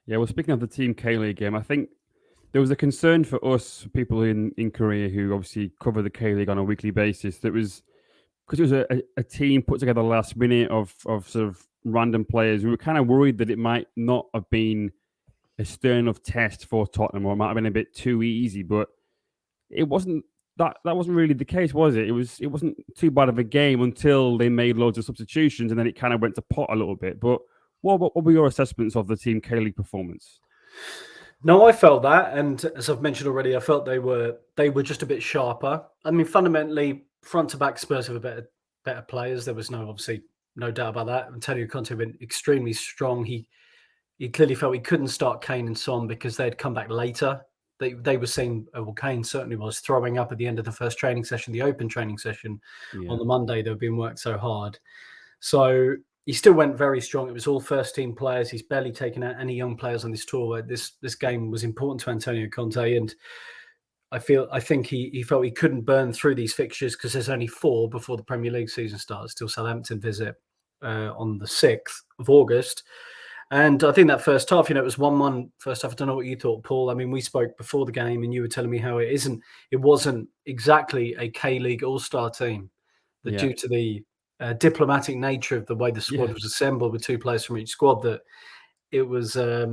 Yeah, well, speaking of the Team K-League game, I think there was a concern for us, people in Korea who obviously cover the K-League on a weekly basis, that was because it was a team put together last minute of sort of random players. We were kind of worried that it might not have been a stern enough test for Tottenham, or it might have been a bit too easy, but it wasn't. That wasn't really the case, was it? It wasn't too bad of a game until they made loads of substitutions, and then it kind of went to pot a little bit. But what were your assessments of the Team K-League performance? No, I felt that, and as I've mentioned already, I felt they were just a bit sharper. I mean, fundamentally, front to back Spurs have better players. There was obviously no doubt about that. Antonio Conte went extremely strong. He clearly felt he couldn't start Kane and Son because they'd come back later. They were saying, well, Kane certainly was throwing up at the end of the first training session, the open training session on the Monday. They were being worked so hard. So he still went very strong. It was all first team players. He's barely taken out any young players on this tour. This game was important to Antonio Conte, and I think he felt he couldn't burn through these fixtures because there's only 4 before the Premier League season starts. Till Southampton visit on the 6th of August. And I think that first half, it was 1-1 first half. I don't know what you thought, Paul. I mean, we spoke before the game and you were telling me how it wasn't exactly a K-League all-star team. Due to the diplomatic nature of the way the squad was assembled with 2 players from each squad, that it was there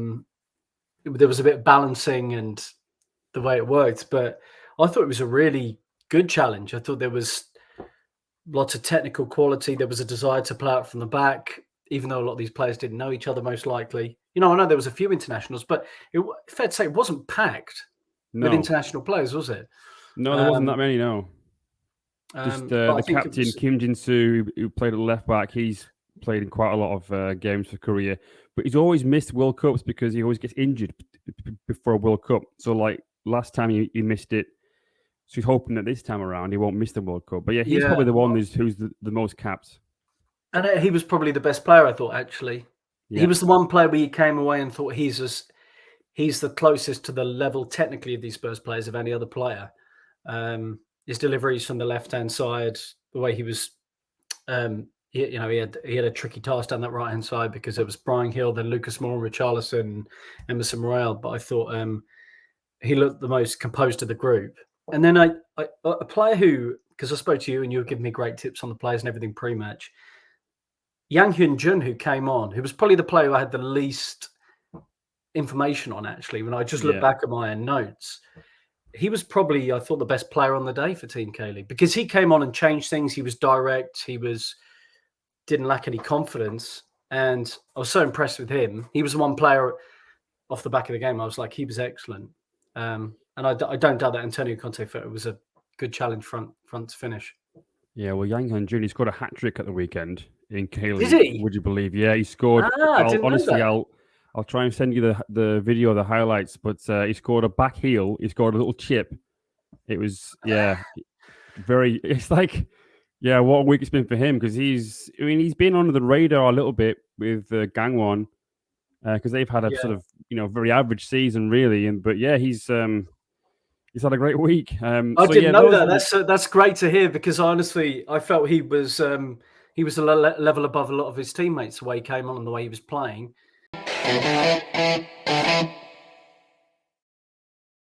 was a bit of balancing and the way it worked. But I thought it was a really good challenge. I thought there was lots of technical quality. There was a desire to play out from the back, even though a lot of these players didn't know each other, most likely. I know there was a few internationals, but fair to say it wasn't packed with international players, was it? No, there wasn't that many, no. Just the captain, Kim Jin-su, who played at left back, he's played in quite a lot of games for Korea, but he's always missed World Cups because he always gets injured before a World Cup. So, like, last time he missed it, so he's hoping that this time around he won't miss the World Cup. But yeah, he's probably the one who's the most capped. And he was probably the best player, I thought, actually. Yeah. He was the one player where you came away and thought he's the closest to the level technically of these Spurs players of any other player. His deliveries from the left-hand side, the way he was, he had a tricky task down that right-hand side because there was Bryan Hill, then Lucas Moura, Richarlison, Emerson Royal. But I thought he looked the most composed of the group. And then a player who, because I spoke to you and you were giving me great tips on the players and everything pre-match, Yang Hyun-jun, who came on, who was probably the player I had the least information on, actually, when I just look back at my notes. He was probably, I thought, the best player on the day for Team K-League because he came on and changed things. He was direct. Didn't lack any confidence. And I was so impressed with him. He was the one player off the back of the game. I was like, he was excellent. And I don't doubt that Antonio Conte felt it was a good challenge front to finish. Yeah, well, Yang Hyun-jun, he scored a hat-trick at the weekend in K-League. Did he? Would you believe? Yeah, he scored. Honestly, I'll try and send you the video of the highlights, but he scored a back heel. He scored a little chip. It was, it's like, what a week it's been for him because he's been under the radar a little bit with Gangwon because they've had a sort of, very average season really. But he's had a great week. I didn't know that. That's great to hear because honestly, I felt he was a level above a lot of his teammates the way he came on and the way he was playing.